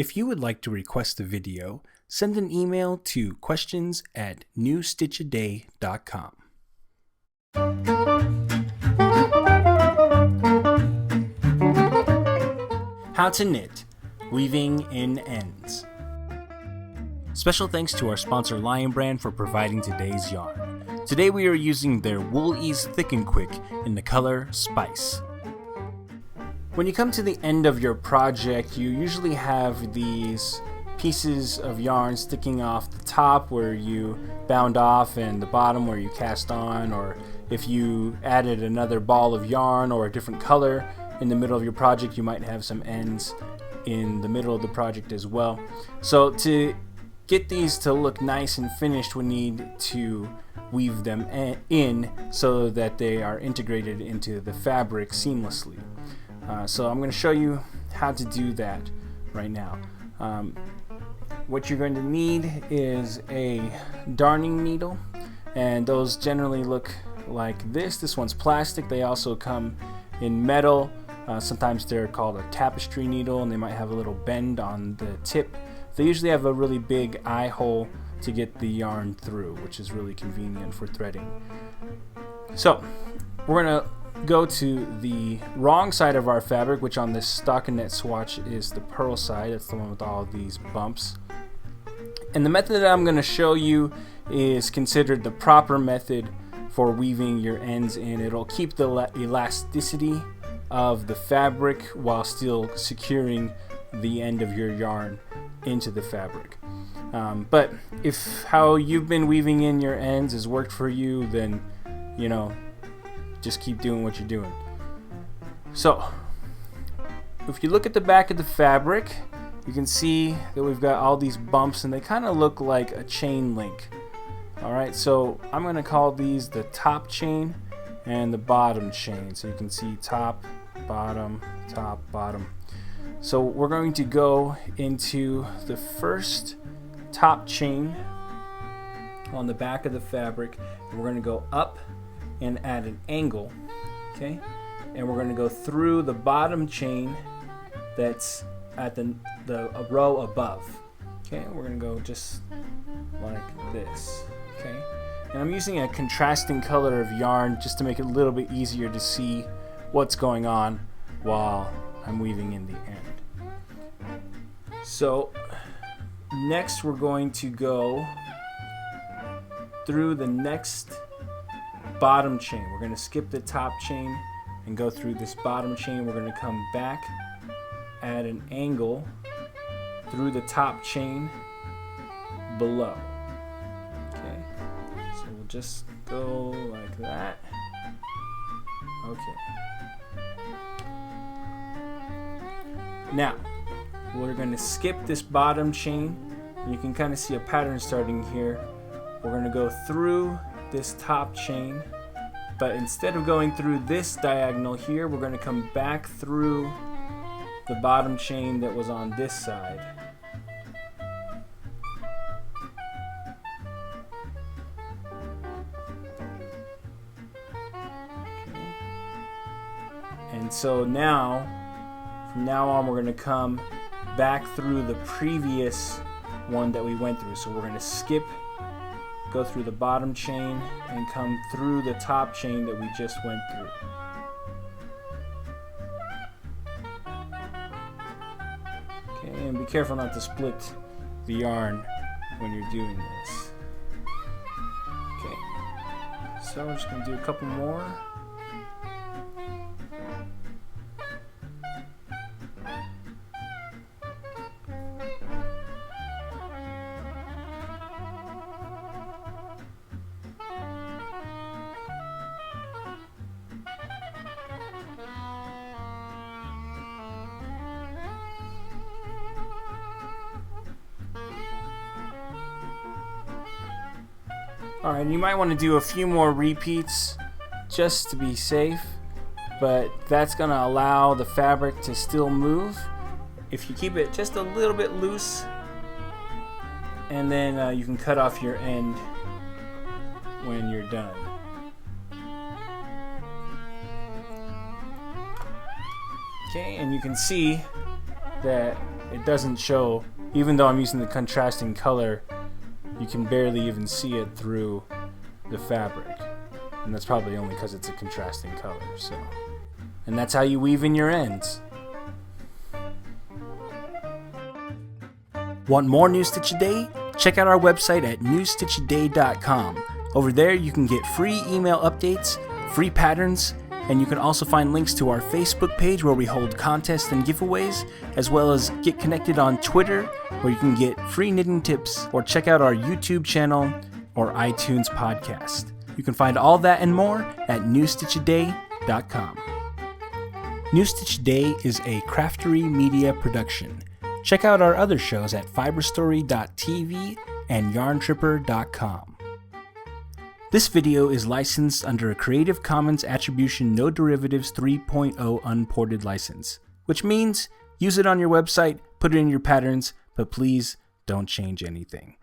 If you would like to request a video, send an email to questions@newstitchaday.com. How to knit, weaving in ends. Special thanks to our sponsor Lion Brand for providing today's yarn. Today we are using their Wool Ease Thick and Quick in the color Spice. When you come to the end of your project, you usually have these pieces of yarn sticking off the top where you bound off and the bottom where you cast on, or if you added another ball of yarn or a different color in the middle of your project, you might have some ends in the middle of the project as well. So to get these to look nice and finished, we need to weave them in so that they are integrated into the fabric seamlessly. So I'm going to show you how to do that right now. What you're going to need is a darning needle, and those generally look like this. This one's plastic. They also come in metal. Sometimes they're called a tapestry needle, and they might have a little bend on the tip. They usually have a really big eye hole to get the yarn through, which is really convenient for threading. So we're going to go to the wrong side of our fabric, which on this stockinette swatch is the purl side. That's the one with all these bumps. And the method that I'm going to show you is considered the proper method for weaving your ends in. It'll keep the elasticity of the fabric while still securing the end of your yarn into the fabric. But if how you've been weaving in your ends has worked for you, then just keep doing what you're doing. So if you look at the back of the fabric, you can see that we've got all these bumps, and they kind of look like a chain link. Alright, so I'm going to call these the top chain and the bottom chain. So you can see top, bottom, top, bottom. So we're going to go into the first top chain on the back of the fabric, and we're going to go up and at an angle, okay? And we're going to go through the bottom chain that's at the row above, okay? We're going to go just like this, okay? And I'm using a contrasting color of yarn just to make it a little bit easier to see what's going on while I'm weaving in the end. So next we're going to go through the next bottom chain. We're going to skip the top chain and go through this bottom chain. We're going to come back at an angle through the top chain below. Okay, so we'll just go like that. Okay. Now we're going to skip this bottom chain. You can kind of see a pattern starting here. We're going to go through this top chain, but instead of going through this diagonal here, we're going to come back through the bottom chain that was on this side. Okay. And so now, from now on, we're going to come back through the previous one that we went through. So we're going to skip, go through the bottom chain, and come through the top chain that we just went through. Okay, and be careful not to split the yarn when you're doing this. Okay, so we're just going to do a couple more. Alright, you might want to do a few more repeats just to be safe, but that's going to allow the fabric to still move if you keep it just a little bit loose, and then you can cut off your end when you're done. Okay, and you can see that it doesn't show, even though I'm using the contrasting color, you can barely even see it through the fabric. And that's probably only because it's a contrasting color. So, and that's how you weave in your ends. Want more New Stitch a Day? Check out our website at newstitchaday.com. Over there you can get free email updates, free patterns, and you can also find links to our Facebook page where we hold contests and giveaways, as well as get connected on Twitter where you can get free knitting tips, or check out our YouTube channel or iTunes podcast. You can find all that and more at newstitchaday.com. New Stitch a Day is a Craftery Media production. Check out our other shows at fiberstory.tv and yarntripper.com. This video is licensed under a Creative Commons Attribution No Derivatives 3.0 unported license, which means use it on your website, put it in your patterns, but please don't change anything.